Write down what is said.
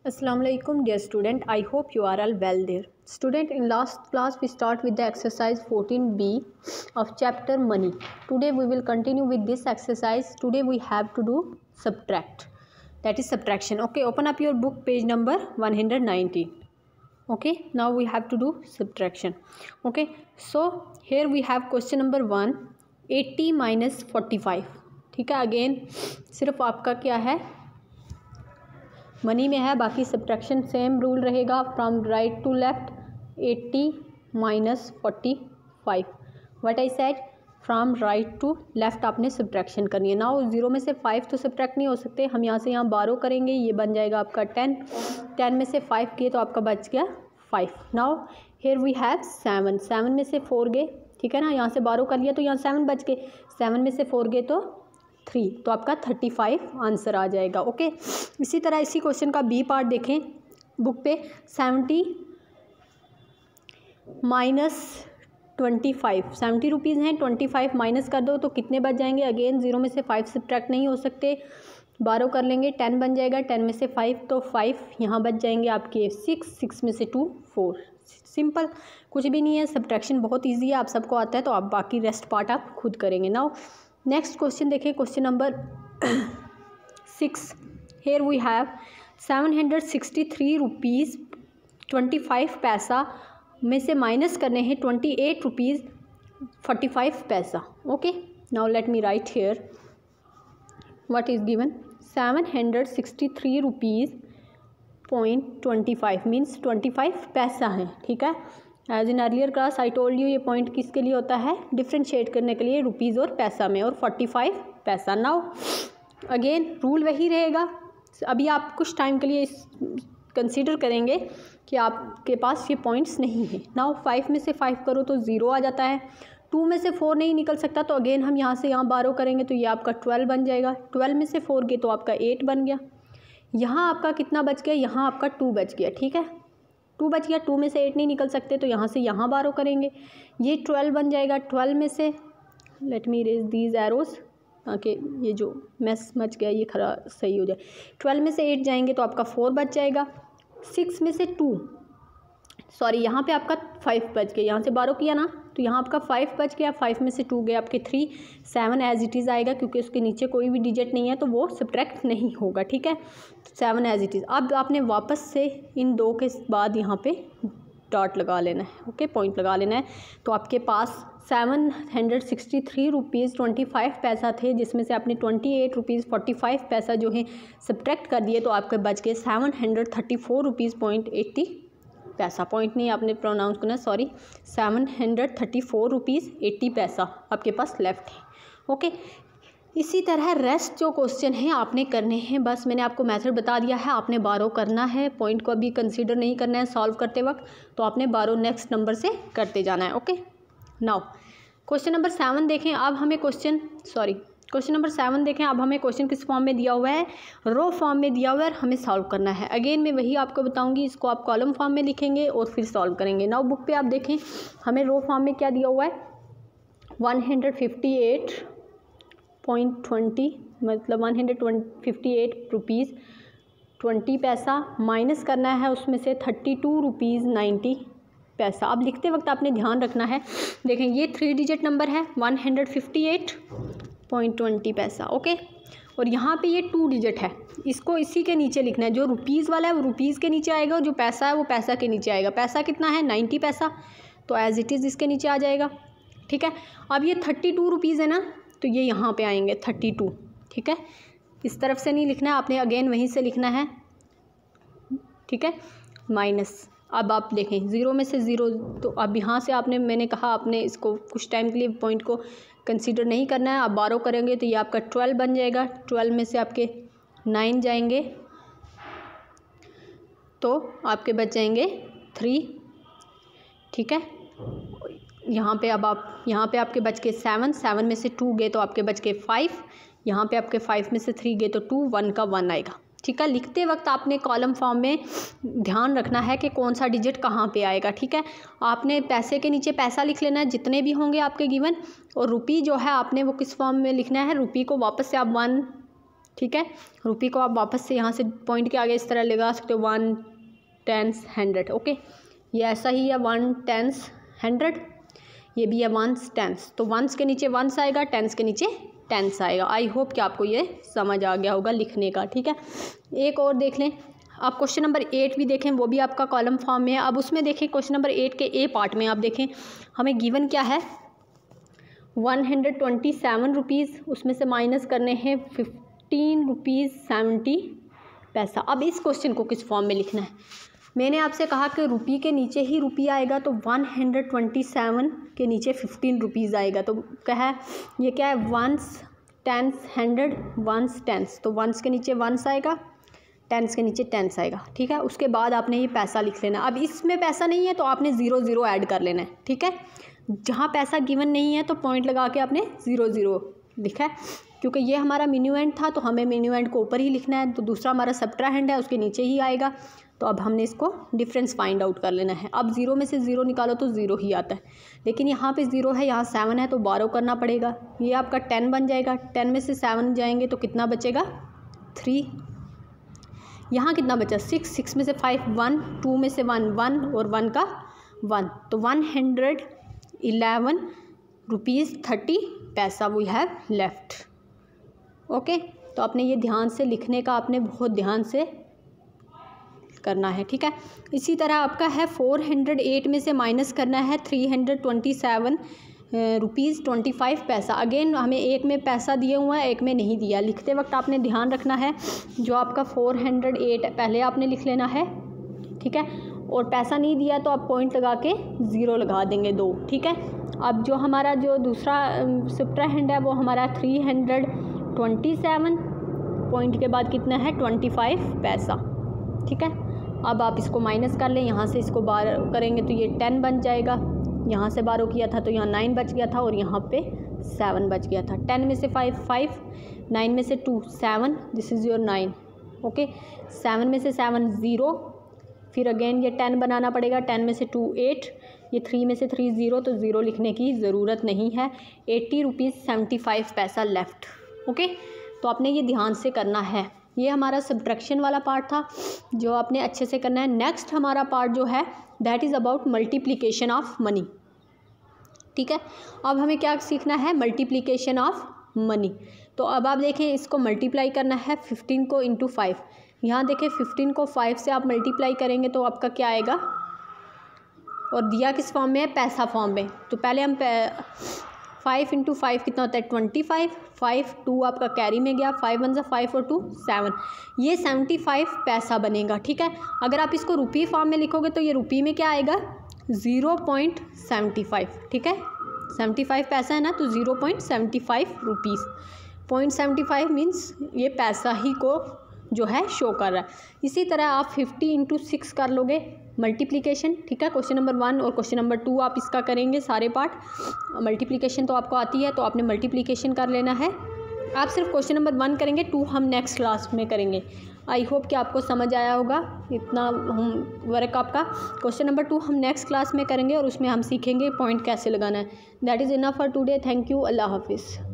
Assalamualaikum dear student, I hope you are all well there. Student, in last class we start with the exercise 14b of chapter money. Today we will continue with this exercise. Today we have to do subtract, that is subtraction. Okay, open up your book, page number 119. Okay, now we have to do subtraction. Okay, so here we have question number 1, 80 minus 45. ठीक है, again सिर्फ आपका क्या है, money में है, बाकी subtraction same rule रहेगा. From right to left 80 minus 45. What I said, from right to left आपने सब्ट्रैक्शन करनी है. नाउ 0 में से 5 तो सब्ट्रैक्ट नहीं हो सकते, हम यहाँ से यहाँ बारो करेंगे, ये बन जाएगा आपका 10. 10 में से 5 किए तो आपका बच गया 5. Now here we have 7. 7 में से 4 गए, ठीक है ना, यहाँ से बारो कर लिया तो यहाँ 7 बच गए. 7 में से 4 गए तो 3, तो आपका 35 आंसर आ जाएगा. ओके, इसी तरह इसी क्वेश्चन का बी पार्ट देखें बुक पे. 70 माइनस 25, 70 रुपीज़ हैं, 25 माइनस कर दो तो कितने बच जाएंगे. अगेन 0 में से 5 सब्ट्रैक्ट नहीं हो सकते, बारो कर लेंगे, 10 बन जाएगा. 10 में से 5 तो 5 यहाँ बच जाएंगे आपके 6 में से 2 4. सिंपल, कुछ भी नहीं है, सब्ट्रैक्शन बहुत ईजी है, आप सबको आता है, तो आप बाकी रेस्ट पार्ट आप खुद करेंगे. नाउ नेक्स्ट क्वेश्चन देखिए, question number 6. Here we have 763 rupees 25 paisa में से माइनस करने हैं 28 rupees 45 paisa. Okay, now let me write here what is given. 763 rupees .25 means 25 paisa है. ठीक है, as in earlier class I told you, ये पॉइंट किसके लिए होता है, डिफ्रेंशिएट करने के लिए रुपीज़ और पैसा में, और 45 पैसा. नाउ अगेन रूल वही रहेगा. अभी आप कुछ टाइम के लिए कंसीडर करेंगे कि आपके पास ये पॉइंट्स नहीं है. नाउ 5 में से 5 करो तो 0 आ जाता है. 2 में से 4 नहीं निकल सकता, तो अगेन हम यहाँ से यहाँ बारो करेंगे तो ये आपका 12 बन जाएगा. 12 में से 4 गए तो आपका 8 बन गया. यहाँ आपका कितना बच गया, यहाँ आपका 2 बच गया. ठीक है, 2 बच गया. 2 में से 8 नहीं निकल सकते, तो यहाँ से यहाँ बारो करेंगे, ये 12 बन जाएगा. 12 में से let me erase these arrows ताकि ये जो मैस मच गया ये खरा सही हो जाए. 12 में से 8 जाएंगे तो आपका 4 बच जाएगा. 6 में से 2 सॉरी यहाँ पे आपका 5 बच गया, यहाँ से बारो किया ना तो यहाँ आपका 5 बच गया. 5 में से 2 गए आपके 3. 7 एज इट इज़ आएगा क्योंकि उसके नीचे कोई भी डिजिट नहीं है तो वो सब्ट्रैक्ट नहीं होगा. ठीक है, 7 एज इट इज़. अब आपने वापस से इन 2 के बाद यहाँ पे डॉट लगा लेना है. ओके, पॉइंट लगा लेना है. तो आपके पास 763 रुपीज़ 25 पैसा थे, जिसमें से आपने 28 रुपीज़ 45 पैसा जो है सब्ट्रैक्ट कर दिए, तो आपके बच गए 734 रुपीज़ .80 पैसा. पॉइंट नहीं आपने प्रोनाउंस करना, सॉरी, 734 रुपीज़ 80 पैसा आपके पास लेफ्ट है. ओके, इसी तरह रेस्ट जो क्वेश्चन हैं आपने करने हैं. बस मैंने आपको मेथड बता दिया है, आपने बारो करना है, पॉइंट को अभी कंसीडर नहीं करना है सॉल्व करते वक्त, तो आपने बारो नेक्स्ट नंबर से करते जाना है. ओके, नाउ क्वेश्चन नंबर 7 देखें. अब हमें क्वेश्चन नंबर 7 देखें. अब हमें क्वेश्चन किस फॉर्म में दिया हुआ है, रो फॉर्म में दिया हुआ है, हमें सॉल्व करना है. अगेन मैं वही आपको बताऊंगी, इसको आप कॉलम फॉर्म में लिखेंगे और फिर सॉल्व करेंगे. नाउ बुक पे आप देखें, हमें रो फॉर्म में क्या दिया हुआ है, 158.20 मतलब 158 रुपीज़ 20 पैसा माइनस करना है उसमें से 32 रुपीज़ 90 पैसा. अब लिखते वक्त आपने ध्यान रखना है, देखें ये 3 डिजिट नंबर है, 158.20 पैसा. ओके, और यहाँ पे ये 2 डिजिट है, इसको इसी के नीचे लिखना है. जो रुपीज़ वाला है वो रुपीज़ के नीचे आएगा, और जो पैसा है वो पैसा के नीचे आएगा. पैसा कितना है, 90 पैसा, तो एज इट इज़ इसके नीचे आ जाएगा. ठीक है, अब ये 32 रुपीज़ है ना, तो ये यहाँ पे आएंगे 32. ठीक है, इस तरफ से नहीं लिखना है आपने, अगेन वहीं से लिखना है. ठीक है, माइनस. अब आप देखें 0 में से 0, तो अब यहाँ से आपने, मैंने कहा आपने इसको कुछ टाइम के लिए पॉइंट को कंसीडर नहीं करना है. आप बारो करेंगे तो ये आपका 12 बन जाएगा. 12 में से आपके 9 जाएंगे तो आपके बच जाएंगे 3. ठीक है, यहाँ पे अब आप, यहाँ पे आपके बच के 7 में से 2 गए तो आपके बच के 5. यहाँ पे आपके 5 में से 3 गए तो 2, 1 का 1 आएगा. ठीक है, लिखते वक्त आपने कॉलम फॉर्म में ध्यान रखना है कि कौन सा डिजिट कहाँ पे आएगा. ठीक है, आपने पैसे के नीचे पैसा लिख लेना है जितने भी होंगे आपके गिवन, और रुपी जो है आपने वो किस फॉर्म में लिखना है, रुपी को वापस से आप 1 ठीक है। रुपी को आप वापस से यहाँ से पॉइंट के आगे इस तरह लगा सकते हो 1 10 100। ओके, ये ऐसा ही है 1 10 100, ये भी है 1 10। तो 1s के नीचे 1s आएगा, 10s के नीचे 10s आएगा। आई होप कि आपको ये समझ आ गया होगा लिखने का। ठीक है, एक और देख लें आप, क्वेश्चन नंबर 8 भी देखें, वो भी आपका कॉलम फॉर्म में है। अब उसमें देखें क्वेश्चन नंबर 8 के ए पार्ट में आप देखें, हमें गिवन क्या है 127 रुपीज़, उसमें से माइनस करने हैं 15 रुपीज़ 70 पैसा। अब इस क्वेश्चन को किस फॉर्म में लिखना है, मैंने आपसे कहा कि रुपये के नीचे ही रुपया आएगा, तो 127 के नीचे 15 रुपीज़ आएगा। तो क्या है, ये क्या है 1s 10s 100 1s 10s, तो 1s के नीचे 1s आएगा, 10s के नीचे 10s आएगा। ठीक है, उसके बाद आपने ये पैसा लिख लेना। अब इसमें पैसा नहीं है तो आपने 0 0 ऐड कर लेना है। ठीक है, जहाँ पैसा गिवन नहीं है तो पॉइंट लगा के आपने 0 0 लिखा है, क्योंकि ये हमारा मिन्यूएंड था तो हमें मिन्यूएंड को ऊपर ही लिखना है। तो दूसरा हमारा सब्ट्राहेंड है, उसके नीचे ही आएगा। तो अब हमने इसको डिफरेंस फाइंड आउट कर लेना है। अब 0 में से 0 निकालो तो 0 ही आता है, लेकिन यहाँ पे 0 है, यहाँ 7 है, तो 12 करना पड़ेगा। ये आपका 10 बन जाएगा। 10 में से 7 जाएंगे तो कितना बचेगा 3। यहाँ कितना बचा 6, 6 में से 5 1, 2 में से 1 1 और 1 का 1, तो 111 रुपीज़ 30 पैसा वी हैव लेफ्ट। ओके, तो आपने ये ध्यान से लिखने का, आपने बहुत ध्यान से करना है। ठीक है, इसी तरह आपका है 408 में से माइनस करना है 327 रुपीज़ 25 पैसा। अगेन हमें एक में पैसा दिया हुआ है, एक में नहीं दिया। लिखते वक्त आपने ध्यान रखना है, जो आपका 408 पहले आपने लिख लेना है। ठीक है, और पैसा नहीं दिया तो आप पॉइंट लगा के 0 लगा देंगे 2। ठीक है, अब जो हमारा जो दूसरा सब्ट्राहेंड है वो हमारा 327, पॉइंट के बाद कितना है 25 पैसा। ठीक है, अब आप इसको माइनस कर लें, यहाँ से इसको 12 करेंगे तो ये 10 बन जाएगा। यहाँ से 12 किया था तो यहाँ 9 बच गया था और यहाँ पे 7 बच गया था। 10 में से 5 5, 9 में से 2 7, दिस इज़ योर 9। ओके, 7 में से 7 0, फिर अगेन ये 10 बनाना पड़ेगा। 10 में से 2 8, ये 3 में से 3 0, तो 0 लिखने की ज़रूरत नहीं है। 80 रुपीज़ 75 पैसा लेफ़्ट। ओके, तो आपने ये ध्यान से करना है। ये हमारा सब्ट्रैक्शन वाला पार्ट था जो आपने अच्छे से करना है। नेक्स्ट हमारा पार्ट जो है that is about multiplication of money. ठीक है, अब हमें क्या सीखना है, मल्टीप्लिकेशन ऑफ मनी। तो अब आप देखें, इसको मल्टीप्लाई करना है 15 को इंटू 5। यहाँ देखें 15 को 5 से आप मल्टीप्लाई करेंगे तो आपका क्या आएगा, और दिया किस फॉर्म में है, पैसा फॉर्म में। तो पहले हम 5 इंटू 5 कितना होता है 25, 5 2 आपका कैरी में गया, 5 1 5 और 2 7, ये 75 पैसा बनेगा। ठीक है, अगर आप इसको रुपये फॉर्म में लिखोगे तो ये रुपये में क्या आएगा 0.75। ठीक है, 75 पैसा है ना, तो 0.75 रुपीज़। 0.75 मीन्स ये पैसा ही को जो है शो कर रहा है। इसी तरह आप 50 इंटू 6 कर लोगे मल्टीप्लिकेशन। ठीक है, क्वेश्चन नंबर 1 और क्वेश्चन नंबर 2 आप इसका करेंगे सारे पार्ट। मल्टीप्लिकेशन तो आपको आती है तो आपने मल्टीप्लिकेशन कर लेना है। आप सिर्फ क्वेश्चन नंबर 1 करेंगे, 2 हम नेक्स्ट क्लास में करेंगे। आई होप कि आपको समझ आया होगा इतना हम वर्क आपका। क्वेश्चन नंबर 2 हम नेक्स्ट क्लास में करेंगे और उसमें हम सीखेंगे पॉइंट कैसे लगाना है। That is enough for today. Thank you, अल्लाह हाफिज़।